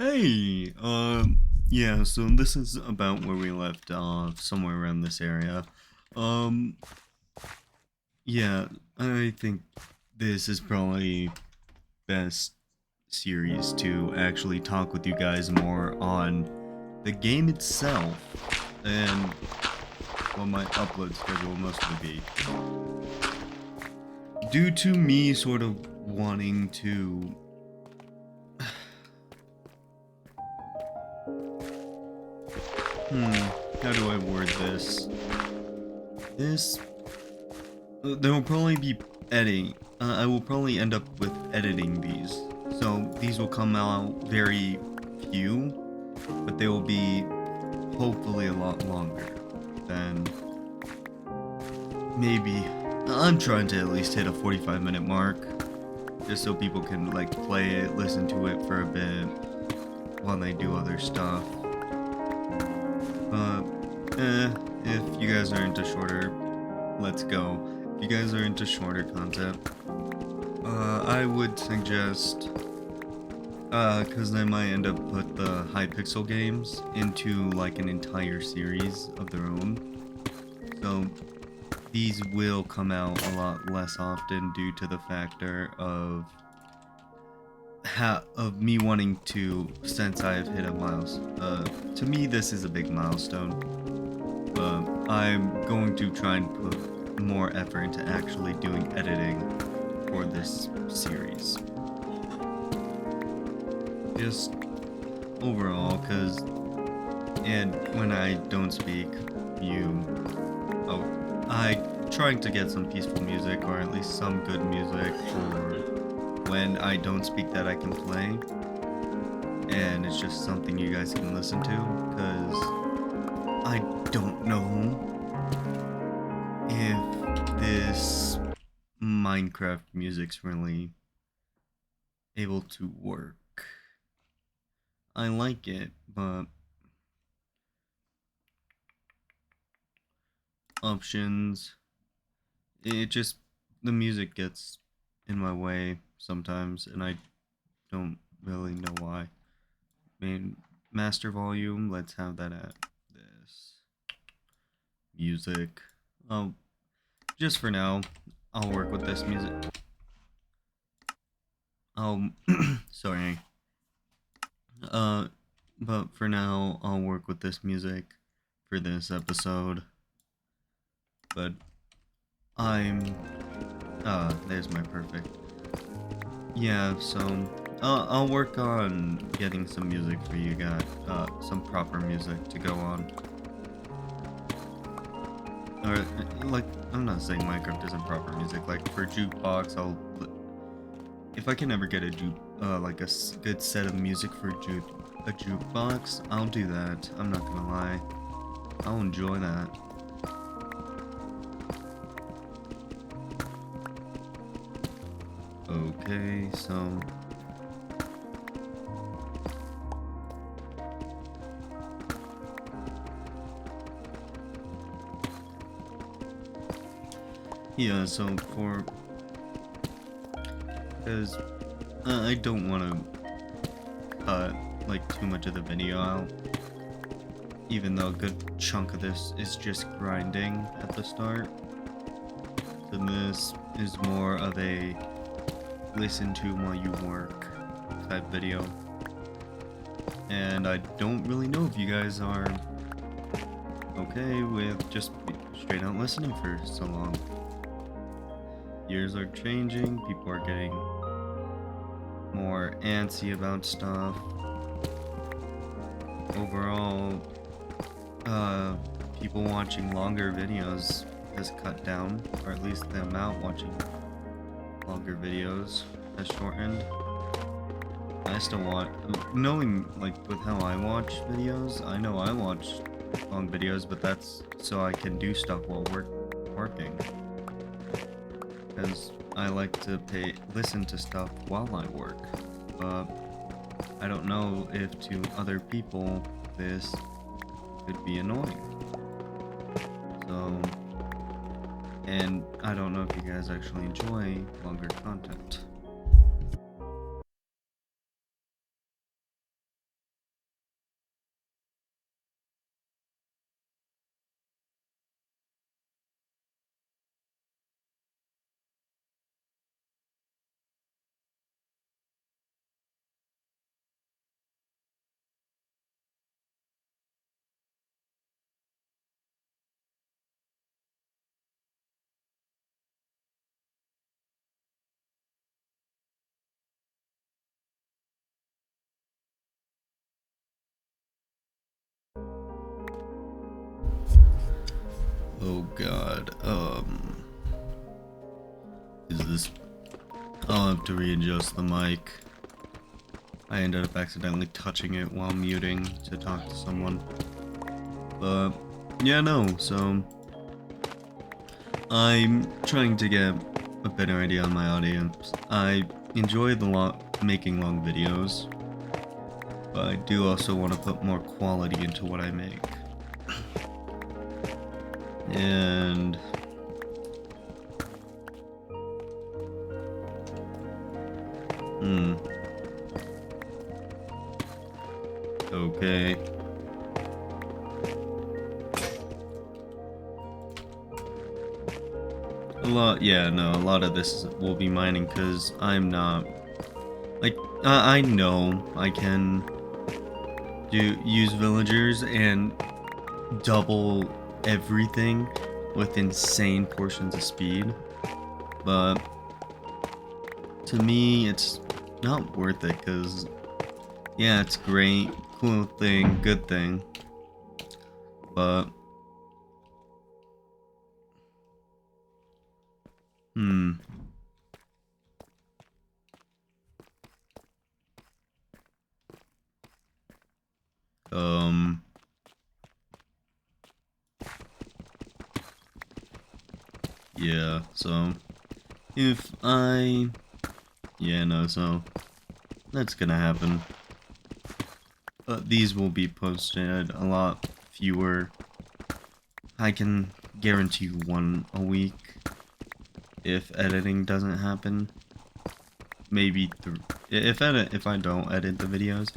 Hey, yeah, so this is about where we left off, somewhere around this area. Um, yeah, I think this is probably best series to actually talk with you guys more on the game itself and what my upload schedule will mostly be. Due to me sort of wanting to how do I word this? This There will probably be editing. I will probably end up with editing these. So these will come out very few, but they will be hopefully a lot longer than maybe. I'm trying to at least hit a 45-minute mark, just so people can like play it, listen to it for a bit while they do other stuff. But if you guys are into shorter, let's go. If you guys are into shorter content, I would suggest, because they might end up put the Hypixel games into like an entire series of their own. So these will come out a lot less often due to the factor of me wanting to, since I've hit a milestone. To me, this is a big milestone. I'm going to try and put more effort into actually doing editing for this series. Just overall, and when I don't speak, I trying to get some peaceful music, or at least some good music, or when I don't speak that I can play, and it's just something you guys can listen to, because I don't know if this Minecraft music's really able to work. I like it, but options, it just, the music gets in my way sometimes, and I don't really know why. I mean, master volume, let's have that at this. Music. Oh, just for now, I'll work with this music. Sorry. Uh, but for now, I'll work with this music for this episode. But there's my perfect. Yeah, so I'll work on getting some music for you guys, some proper music to go on. Or like, I'm not saying Minecraft isn't proper music. Like for jukebox, if I can ever get a good set of music for a jukebox, I'll do that. I'm not gonna lie, I'll enjoy that. Okay, so yeah, so for because I don't want to cut like too much of the video out, even though a good chunk of this is just grinding at the start. Then this is more of a listen to while you work type video. And I don't really know if you guys are okay with just straight out listening for so long. Years are changing, people are getting more antsy about stuff. Overall, people watching longer videos has cut down, or at least the amount watching longer videos has shortened. I still watch, knowing like with how I watch videos, I know I watch long videos, but that's so I can do stuff while working. Because I like to listen to stuff while I work. But I don't know if to other people this could be annoying. So, and I don't know if you guys actually enjoy longer content. Oh god, is this... I'll have to readjust the mic. I ended up accidentally touching it while muting to talk to someone. But, yeah, no, so... I'm trying to get a better idea on my audience. I enjoy making long videos, but I do also want to put more quality into what I make. And... Okay. A lot of this will be mining because I'm not... Like, I know I can use villagers and double everything with insane portions of speed, but to me it's not worth it because, yeah, it's great, cool thing, good thing, but yeah, so if I... Yeah, no, so that's gonna happen. But these will be posted a lot fewer. I can guarantee you one a week if editing doesn't happen. Maybe if I don't edit the videos,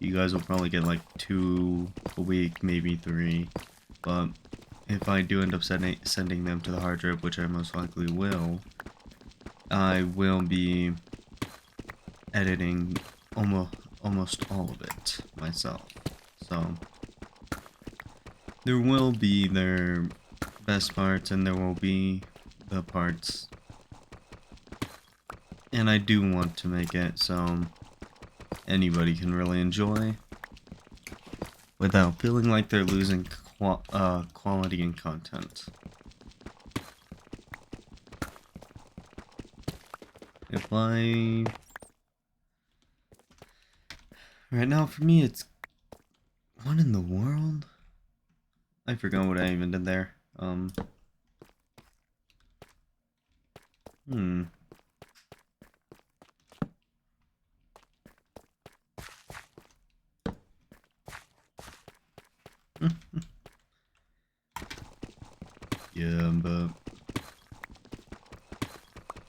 you guys will probably get like 2 a week, maybe 3. But if I do end up sending them to the hard drive, which I most likely will, I will be editing almost all of it myself. So there will be their best parts and there will be the parts, and I do want to make it so anybody can really enjoy without feeling like they're losing quality and content. If I... Right now, for me, it's... What in the world? I forgot what I even did there. Yeah, but...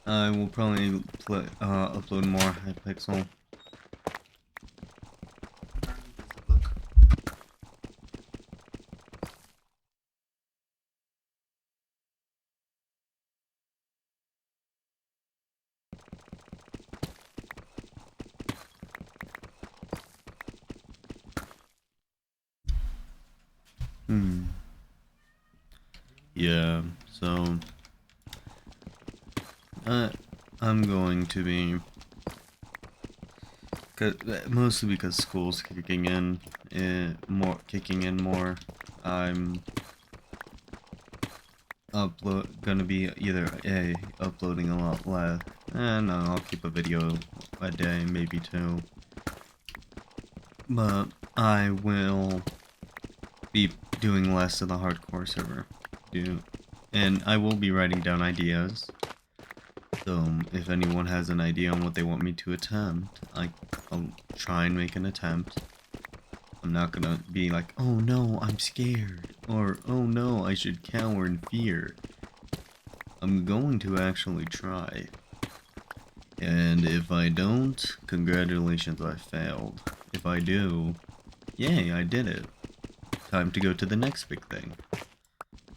I will probably upload more Hypixel. Yeah, so... I'm going to be... Mostly because school's kicking in more. I'm gonna be either uploading a lot less, and I'll keep a video a day, maybe 2. But I will be doing less of the hardcore server, and I will be writing down ideas. So if anyone has an idea on what they want me to attempt, I'll try and make an attempt. I'm not gonna be like, oh no, I'm scared, or oh no, I should cower in fear. I'm going to actually try. And if I don't, congratulations, I failed. If I do, yay, I did it. Time to go to the next big thing.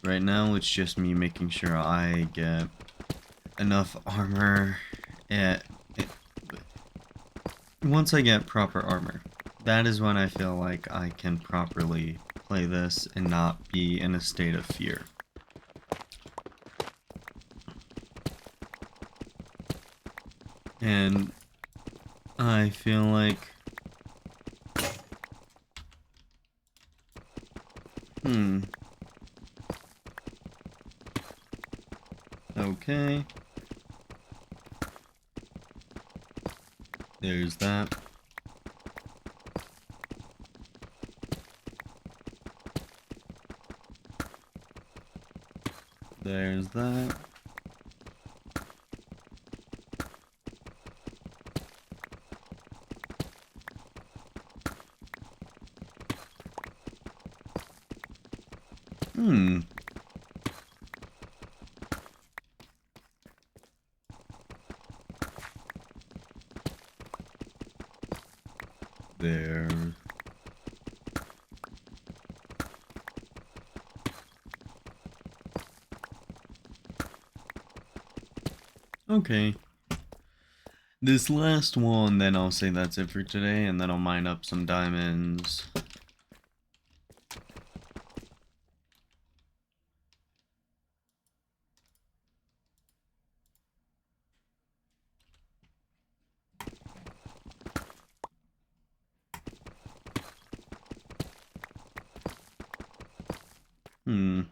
Right now, it's just me making sure I get enough armor. Once I get proper armor, that is when I feel like I can properly play this and not be in a state of fear. And I feel like... Okay. There's that. There's that. Hmm. There. Okay. This last one, then I'll say that's it for today, and then I'll mine up some diamonds. Hmm.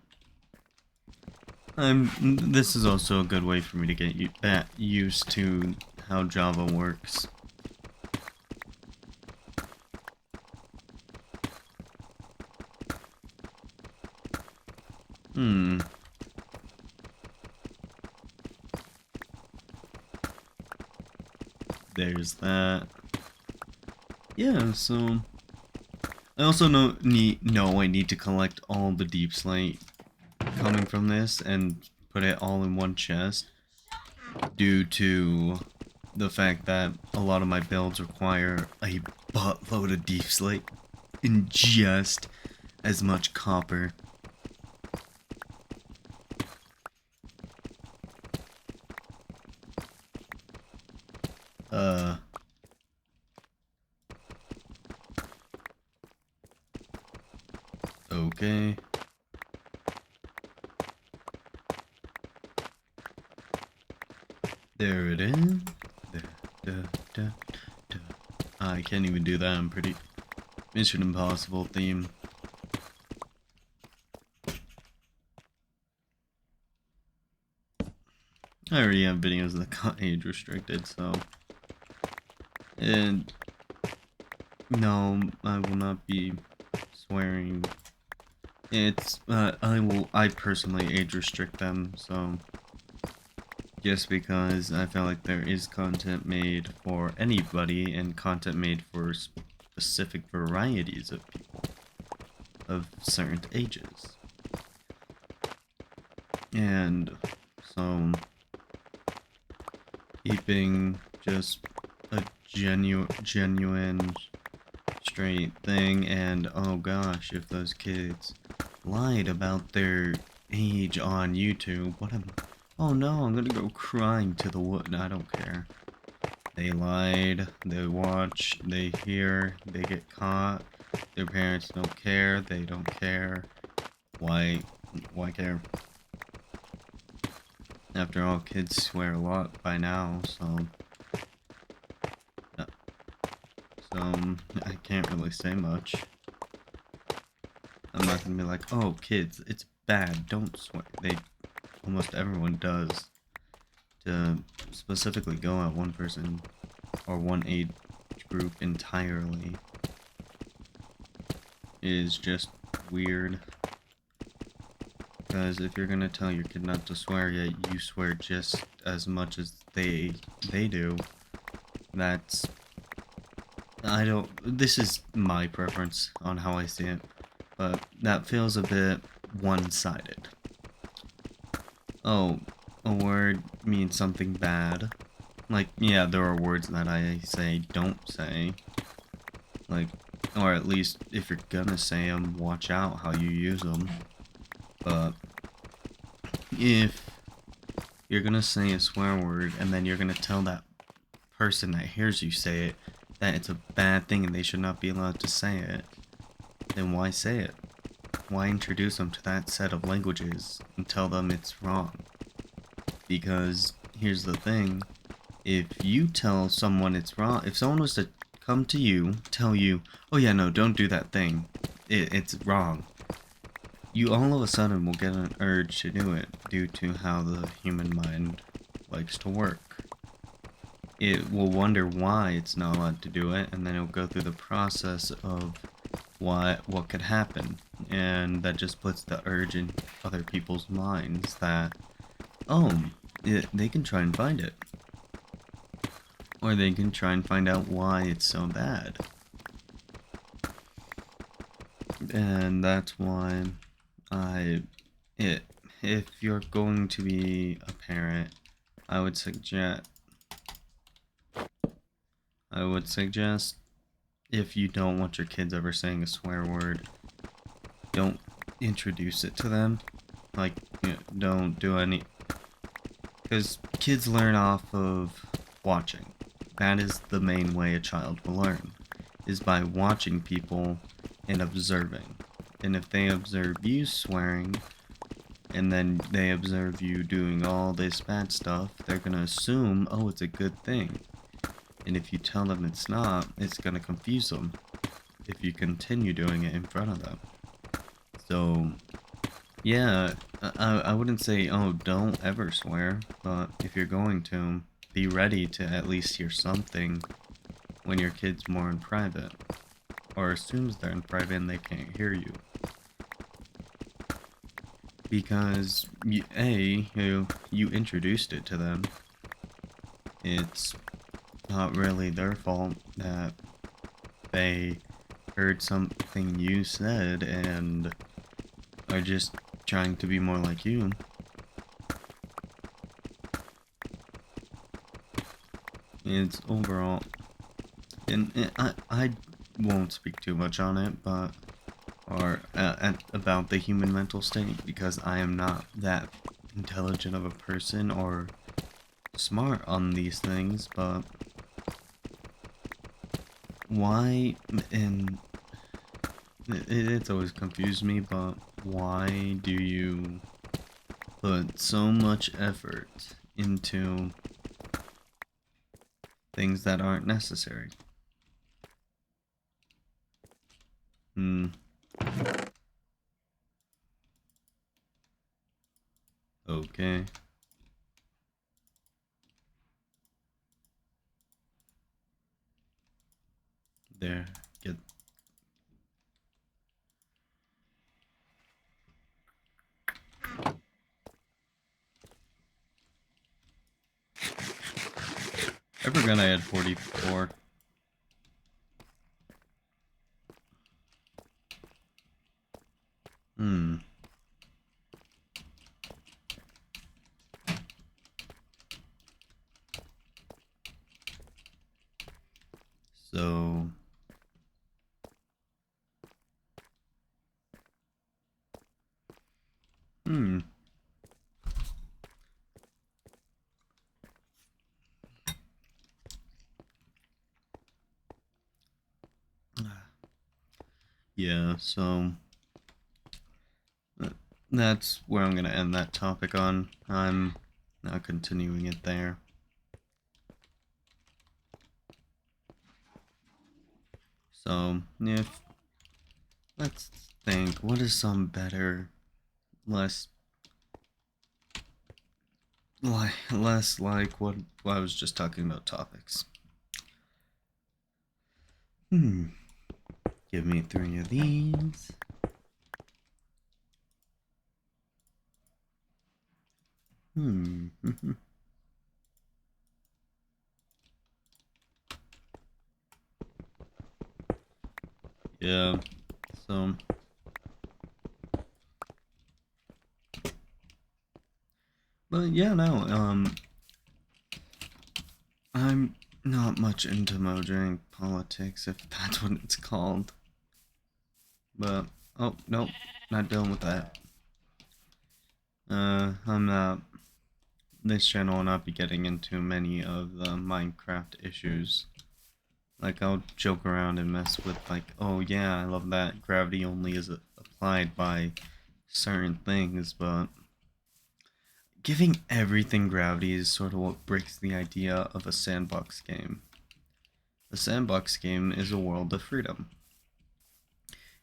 This is also a good way for me to get used to how Java works. Hmm. There's that. Yeah, so I also know I need to collect all the deep slate coming from this and put it all in one chest due to the fact that a lot of my builds require a buttload of deep slate in just as much copper. Okay. There it is. I can't even do that. I'm pretty Mission Impossible theme. I already have videos that got age restricted, so. And no, I will not be swearing. It's I personally age restrict them, so just because I feel like there is content made for anybody and content made for specific varieties of people of certain ages. And so keeping just a genuine straight thing, and oh gosh, if those kids lied about their age on YouTube, what am oh no, I'm gonna go crying to the wood. I don't care. They lied, they watch, they hear, they get caught, their parents don't care, they don't care. Why care? After all, kids swear a lot by now, so I can't really say much. I'm not gonna be like, oh, kids, it's bad, don't swear. Almost everyone does. To specifically go at one person or one age group entirely is just weird. Because if you're gonna tell your kid not to swear, yet you swear just as much as they do, that's this is my preference on how I see it, but that feels a bit one-sided. Oh, a word means something bad. Like, yeah, there are words that I say don't say. Like, or at least if you're gonna say them, watch out how you use them. But if you're gonna say a swear word and then you're gonna tell that person that hears you say it that it's a bad thing and they should not be allowed to say it, then why say it? Why introduce them to that set of languages and tell them it's wrong? Because here's the thing, if you tell someone it's wrong, if someone was to come to you, tell you, oh yeah, no, don't do that thing, it's wrong, you all of a sudden will get an urge to do it due to how the human mind likes to work. It will wonder why it's not allowed to do it, and then it'll go through the process of what could happen, and that just puts the urge in other people's minds that, oh, they can try and find it, or they can try and find out why it's so bad. And that's why I it if you're going to be a parent, I would suggest if you don't want your kids ever saying a swear word, don't introduce it to them. Like, don't do any, because kids learn off of watching. That is the main way a child will learn, is by watching people and observing. And if they observe you swearing, and then they observe you doing all this bad stuff, they're gonna assume, oh, it's a good thing. And if you tell them it's not, it's gonna confuse them if you continue doing it in front of them. So, yeah, I wouldn't say, oh, don't ever swear, but if you're going to, be ready to at least hear something when your kid's more in private, or assumes they're in private and they can't hear you. Because, you introduced it to them. It's not really their fault that they heard something you said and are just trying to be more like you. It's overall, and I won't speak too much on it, but about the human mental state, because I am not that intelligent of a person or smart on these things, but why, and it's always confused me, but why do you put so much effort into things that aren't necessary? Okay. There. Get. I forgot I had 44. So... Yeah, so... that's where I'm gonna end that topic on. I'm not continuing it there. So, if... let's think, what is some better, less like what I was just talking about topics. Give me 3 of these. Yeah, so... but yeah, no, I'm not much into Mojang politics, if that's what it's called. But, oh, nope, not dealing with that. I'm not... this channel will not be getting into many of the Minecraft issues. Like, I'll joke around and mess with, like, oh yeah, I love that gravity only is applied by certain things, but giving everything gravity is sort of what breaks the idea of a sandbox game. A sandbox game is a world of freedom.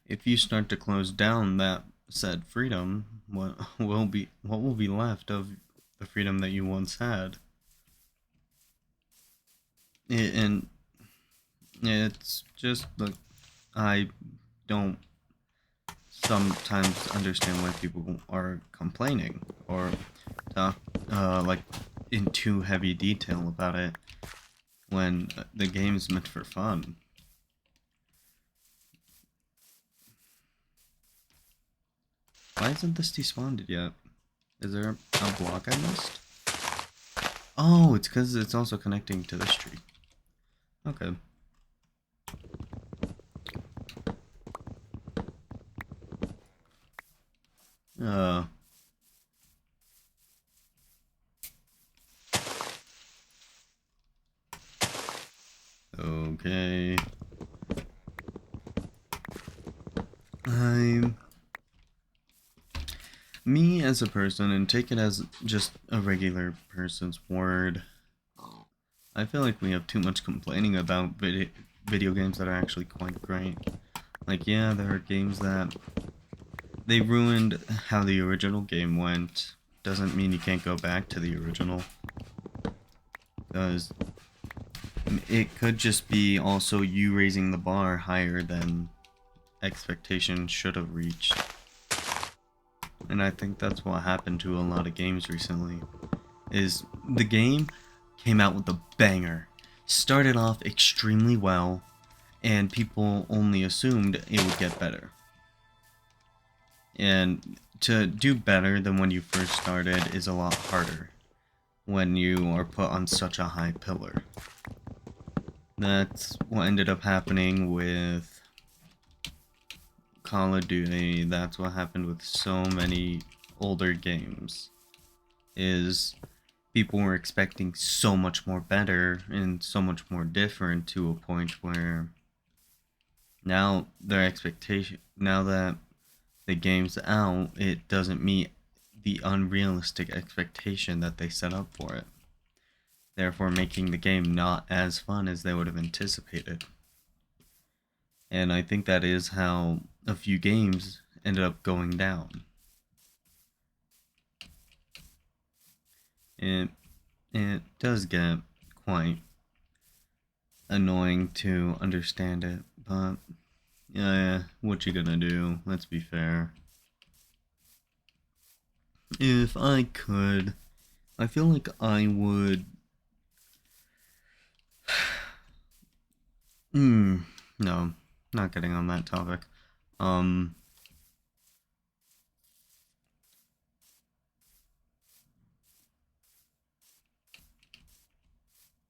If you start to close down that said freedom, what will be left of the freedom that you once had? And it's just like I don't sometimes understand why people are complaining or talk like in too heavy detail about it when the game's meant for fun. Why isn't this despawned yet? Is there a block I missed? Oh, it's because it's also connecting to this tree. Okay. Uh. Okay. I'm me as a person, and take it as just a regular person's word. I feel like we have too much complaining about video games that are actually quite great. Like, yeah, there are games that they ruined how the original game went. Doesn't mean you can't go back to the original. Because it could just be also you raising the bar higher than expectations should have reached. And I think that's what happened to a lot of games recently. Is the game came out with a banger. Started off extremely well, and people only assumed it would get better. And to do better than when you first started is a lot harder when you are put on such a high pillar. That's what ended up happening with Call of Duty. That's what happened with so many older games. Is people were expecting so much more better and so much more different to a point where now their expectation, now that the game's out, it doesn't meet the unrealistic expectation that they set up for it, therefore making the game not as fun as they would have anticipated. And I think that is how a few games ended up going down. It, it does get quite annoying to understand it, but yeah, what you gonna do? Let's be fair. If I could, I feel like I would. No, not getting on that topic. Um,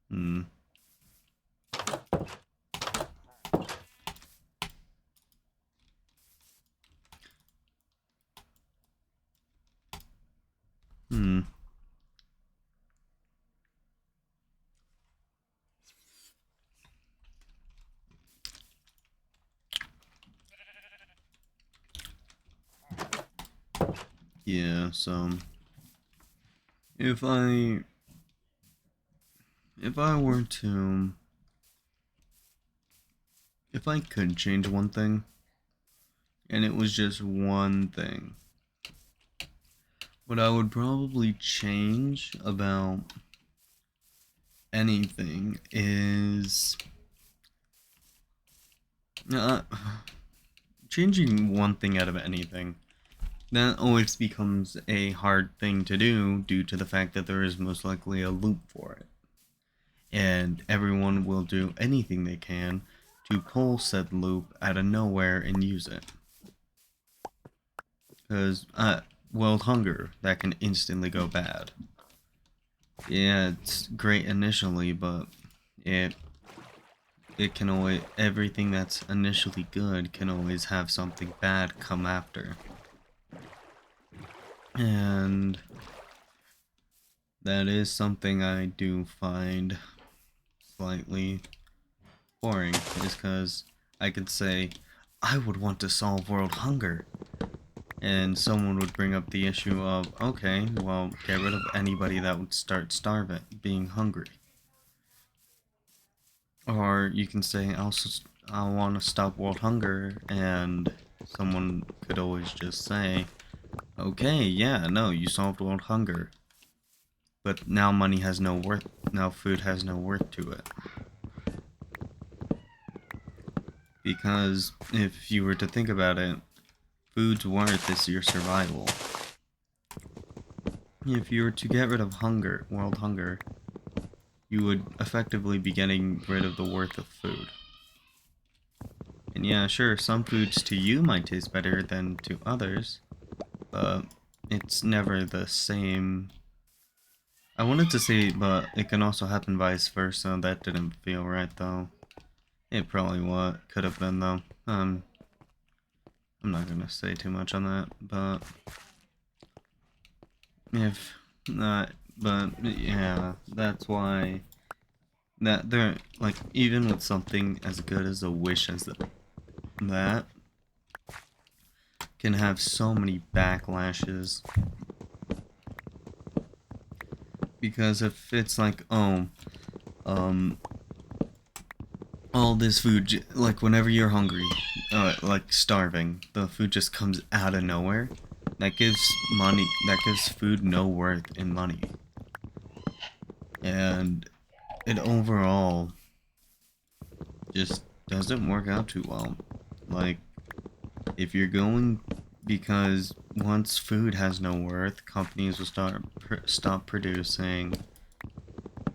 hmm, hmm. Yeah, so if I if I were to if I could change one thing and it was just one thing, what I would probably change about anything is uh, changing one thing out of anything. That always becomes a hard thing to do due to the fact that there is most likely a loop for it. And everyone will do anything they can to pull said loop out of nowhere and use it. Because, world hunger, that can instantly go bad. Yeah, it's great initially, but it it can always, everything that's initially good can always have something bad come after. And that is something I do find slightly boring, is because I could say, I would want to solve world hunger. And someone would bring up the issue of, okay, well, get rid of anybody that would start starving, being hungry. Or you can say, I want to stop world hunger, and someone could always just say, okay, yeah, no, you solved world hunger. But now money has no worth, now food has no worth to it. Because if you were to think about it, food's worth is your survival. If you were to get rid of hunger, world hunger, you would effectively be getting rid of the worth of food. And yeah, sure, some foods to you might taste better than to others, but it's never the same. I wanted to say, but it can also happen vice versa. That didn't feel right though. It probably what could have been though. I'm not gonna say too much on that, but if not, but yeah, that's why that there, like, even with something as good as a wish as that can have so many backlashes. Because if it's like, oh, um, all this food, like whenever you're hungry, like starving, the food just comes out of nowhere. That gives money, that gives food no worth in money. And it overall just doesn't work out too well. Like, if you're going, because once food has no worth, companies will stop producing.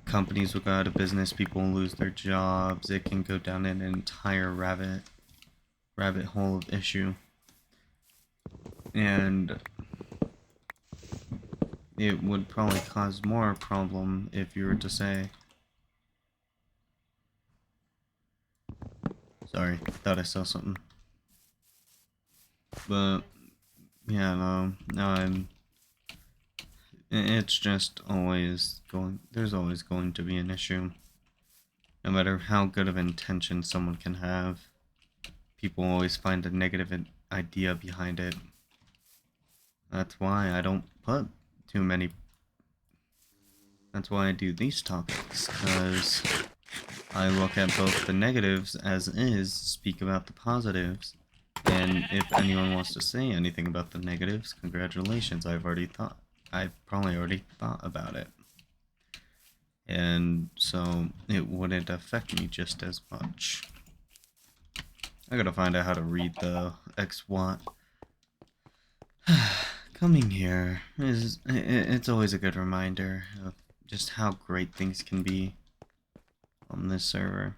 Companies will go out of business. People will lose their jobs. It can go down an entire rabbit hole of issue, and it would probably cause more problem if you were to say, sorry, thought I saw something, but yeah, no, it's just always going, there's always going to be an issue. No matter how good of intention someone can have, people always find a negative idea behind it. That's why I don't put too many. That's why I do these topics, because I look at both the negatives as is, speak about the positives, and if anyone wants to say anything about the negatives, congratulations, I've probably already thought about it. And so it wouldn't affect me just as much. I gotta find out how to read the XWAT. Coming here is, it's always a good reminder of just how great things can be on this server.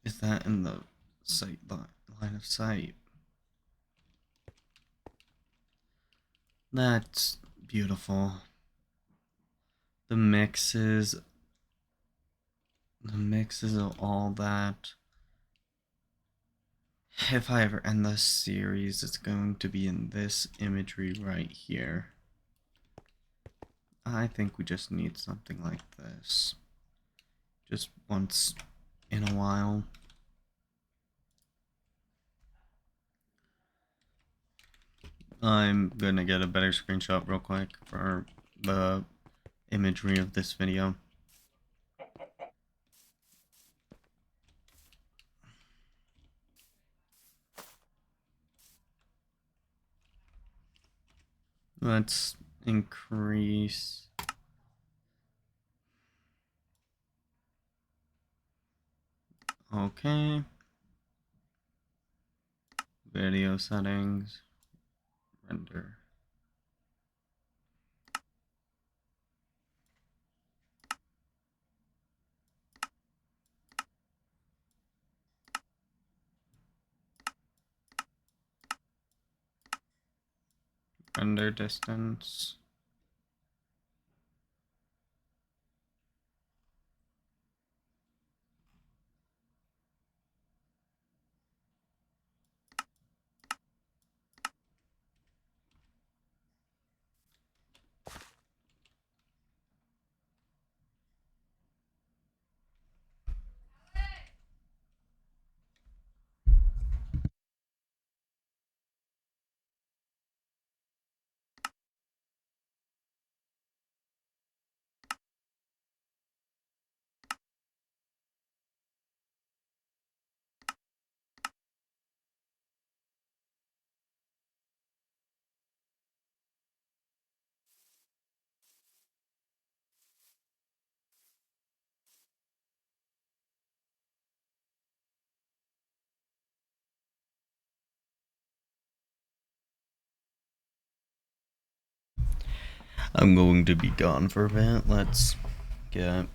Is that in the line of sight? That's beautiful. The mixes, the mixes of all that. If I ever end this series, it's going to be in this imagery right here. I think we just need something like this. Just once in a while. I'm gonna get a better screenshot real quick for the imagery of this video. Let's increase. Okay. Video settings. Render. Render distance. I'm going to be gone for a bit. Let's get